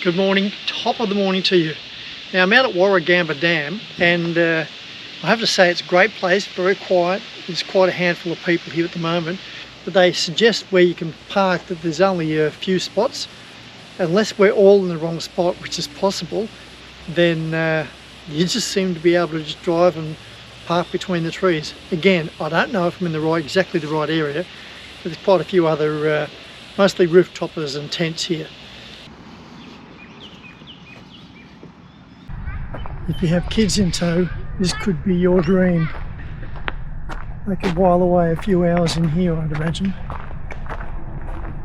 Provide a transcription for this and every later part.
Good morning, top of the morning to you. Now I'm out at Warragamba Dam and I have to say it's a great place, very quiet. There's quite a handful of people here at the moment, but they suggest where you can park that there's only a few spots. Unless we're all in the wrong spot, which is possible, then you just seem to be able to just drive and park between the trees. Again, I don't know if I'm in the exactly the right area, but there's quite a few other mostly rooftoppers and tents here. If you have kids in tow, this could be your dream. They could while away a few hours in here, I'd imagine.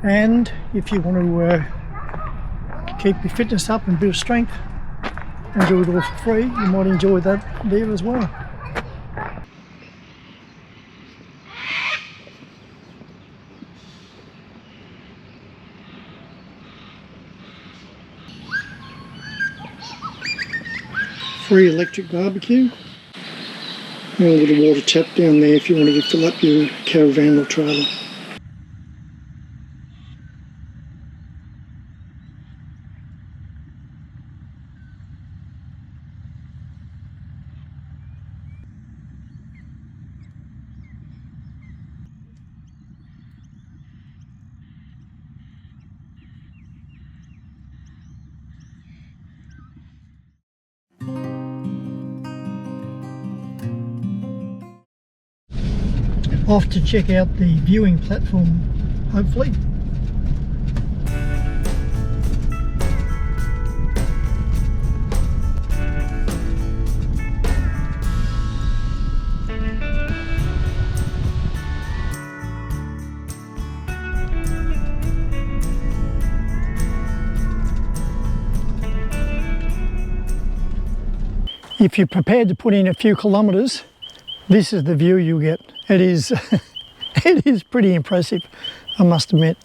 And if you want to keep your fitness up and a bit of strength and do it all for free, you might enjoy that there as well. Free electric barbecue, and a little water tap down there if you wanted to fill up your caravan or trailer. Off to check out the viewing platform, hopefully. If you're prepared to put in a few kilometres, this is the view you get. It is, it is pretty impressive, I must admit.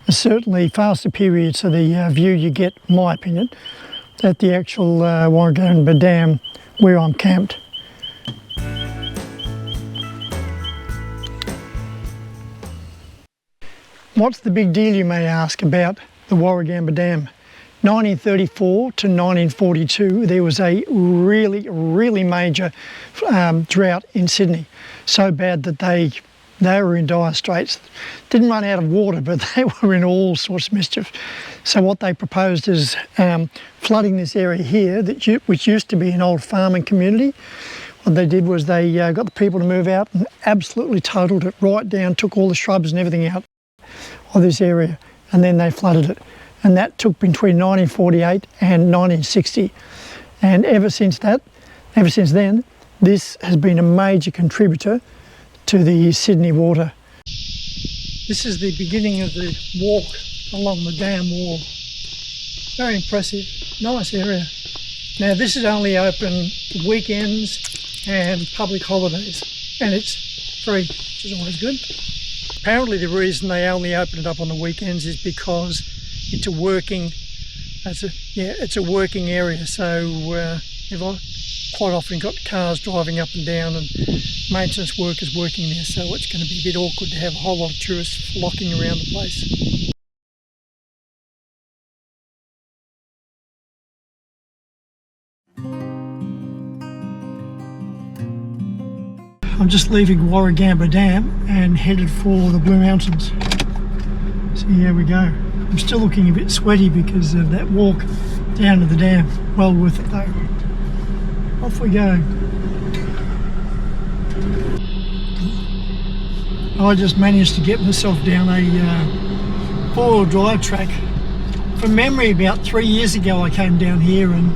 It's certainly far superior to the view you get, in my opinion, at the actual Warragamba Dam where I'm camped. What's the big deal, you may ask, about the Warragamba Dam? 1934 to 1942, there was a really major drought in Sydney. So bad that they were in dire straits. Didn't run out of water, but they were in all sorts of mischief. So what they proposed is flooding this area here, which used to be an old farming community. What they did was they got the people to move out and absolutely totaled it right down, took all the shrubs and everything out of this area, and then they flooded it. And that took between 1948 and 1960. And ever since then, this has been a major contributor to the Sydney water. This is the beginning of the walk along the dam wall. Very impressive, nice area. Now this is only open weekends and public holidays, and it's free, which is always good. Apparently the reason they only open it up on the weekends is because it's a working area, so quite often got cars driving up and down and maintenance workers working there, so it's going to be a bit awkward to have a whole lot of tourists flocking around the place. I'm just leaving Warragamba Dam and headed for the Blue Mountains. So here we go. I'm still looking a bit sweaty because of that walk down to the dam. Well worth it though. Off we go. I just managed to get myself down a four-wheel drive track. From memory, about 3 years ago I came down here, and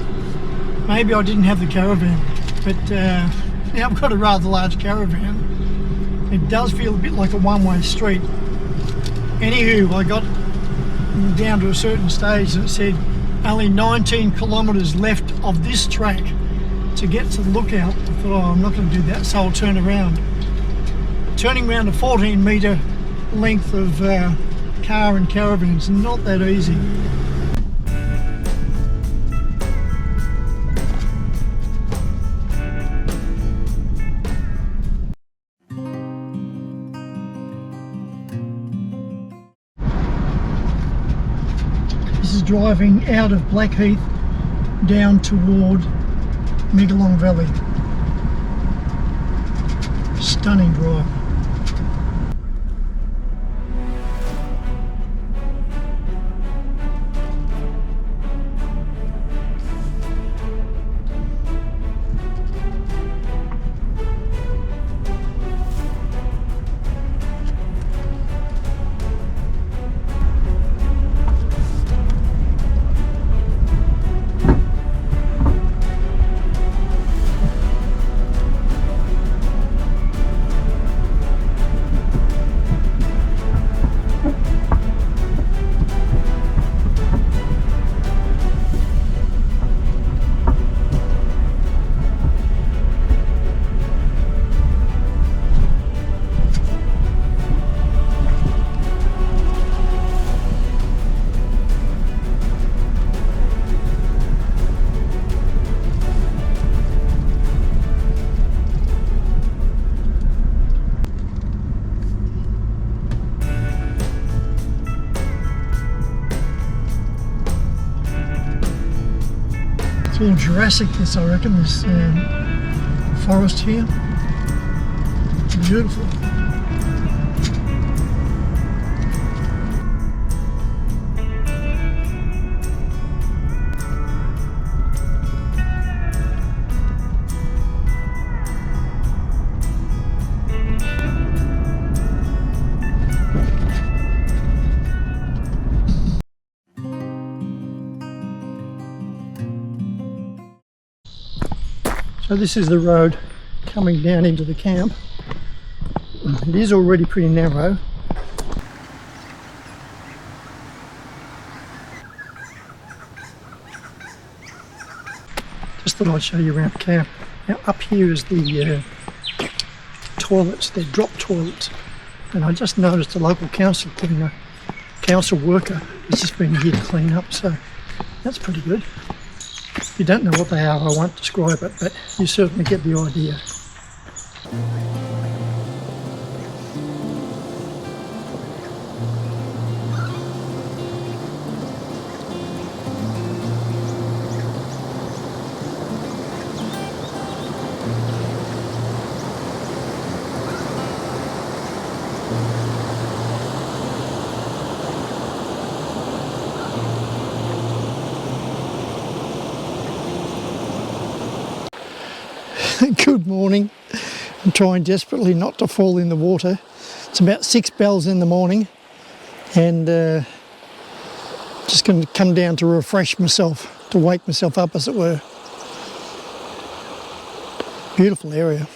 maybe I didn't have the caravan, but now I've got a rather large caravan. It does feel a bit like a one-way street. Anywho, I got down to a certain stage and it said only 19 kilometres left of this track to get to the lookout. I thought, oh, I'm not going to do that, so I'll turn around. Turning around a 14-metre length of car and caravans, not that easy. driving out of Blackheath down toward Megalong Valley. Stunning drive. It's all Jurassic, this, I reckon, this forest here. Beautiful. So this is the road coming down into the camp. It is already pretty narrow. Just thought I'd show you around the camp. Now up here is the toilets, they're drop toilets. And I just noticed a local council worker has just been here to clean up, so that's pretty good. If you don't know what they are, I won't describe it, but you certainly get the idea. Good morning. I'm trying desperately not to fall in the water. It's about 6 bells in the morning and just going to come down to refresh myself, to wake myself up as it were. Beautiful area.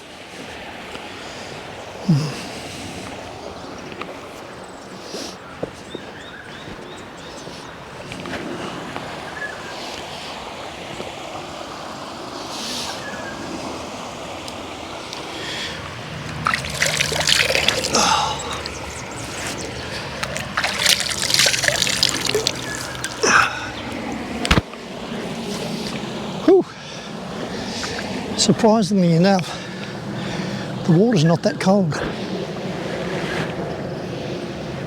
Surprisingly enough, the water's not that cold.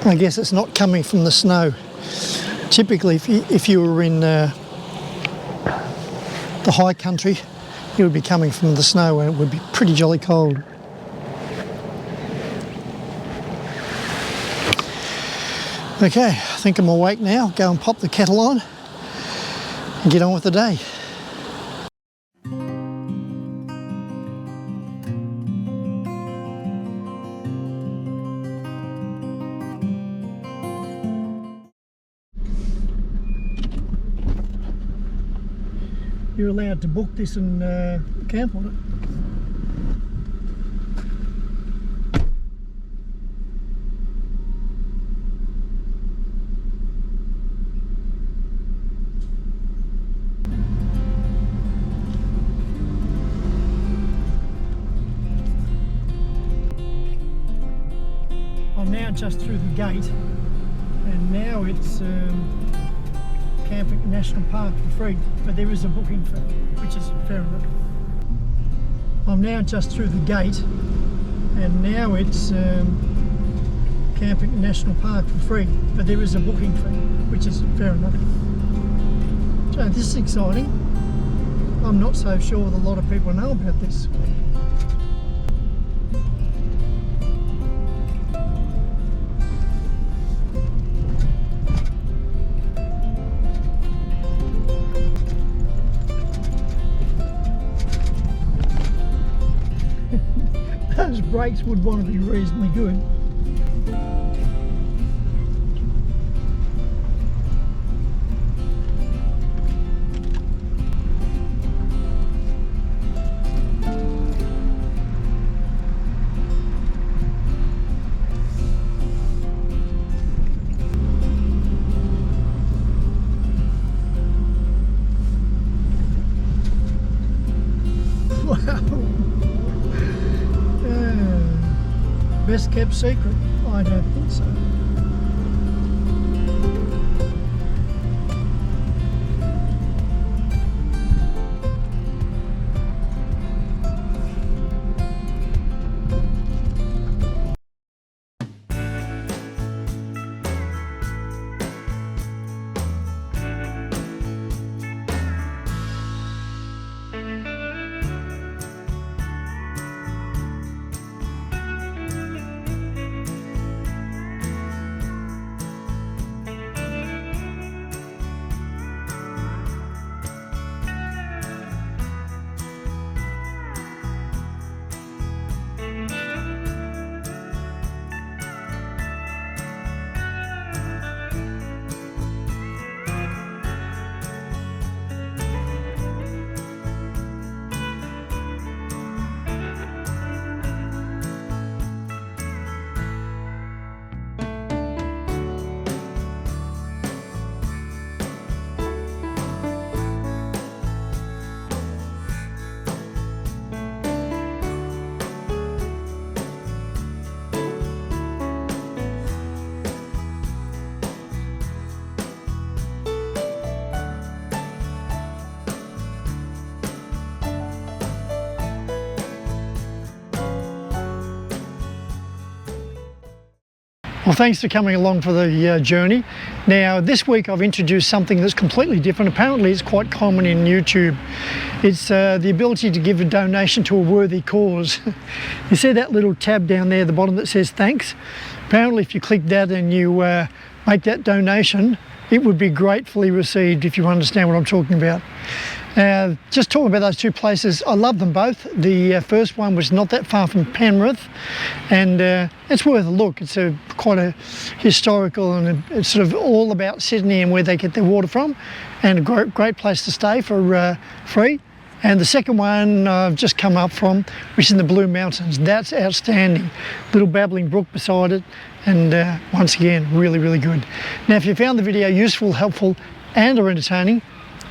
I guess it's not coming from the snow. Typically, if you were in the high country, it would be coming from the snow and it would be pretty jolly cold. Okay, I think I'm awake now. Go and pop the kettle on and get on with the day. You're allowed to book this and camp on it. I'm now just through the gate and now it's camping National Park for free, but there is a booking fee, which is fair enough. I'm now just through the gate and now it's camping National Park for free, but there is a booking fee, which is fair enough. So this is exciting. I'm not so sure that a lot of people know about this. Those brakes would want to be reasonably good. Best kept secret? I don't think so. Well, thanks for coming along for the journey. Now, this week I've introduced something that's completely different. Apparently it's quite common in YouTube. It's the ability to give a donation to a worthy cause. You see that little tab down there at the bottom that says thanks? Apparently if you click that and you make that donation, it would be gratefully received, if you understand what I'm talking about. Just talking about those two places, I love them both. The first one was not that far from Penrith, and it's worth a look. It's quite a historical, and it's sort of all about Sydney and where they get their water from, and a great place to stay for free. And the second one I've just come up from, which is in the Blue Mountains. That's outstanding. Little babbling brook beside it, and once again, really, really good. Now, if you found the video useful, helpful, and or entertaining,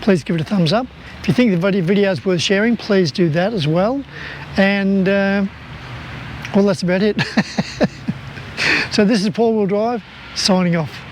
please give it a thumbs up. If you think the video is worth sharing, please do that as well. And well, that's about it. So this is Four Wheel Drive, signing off.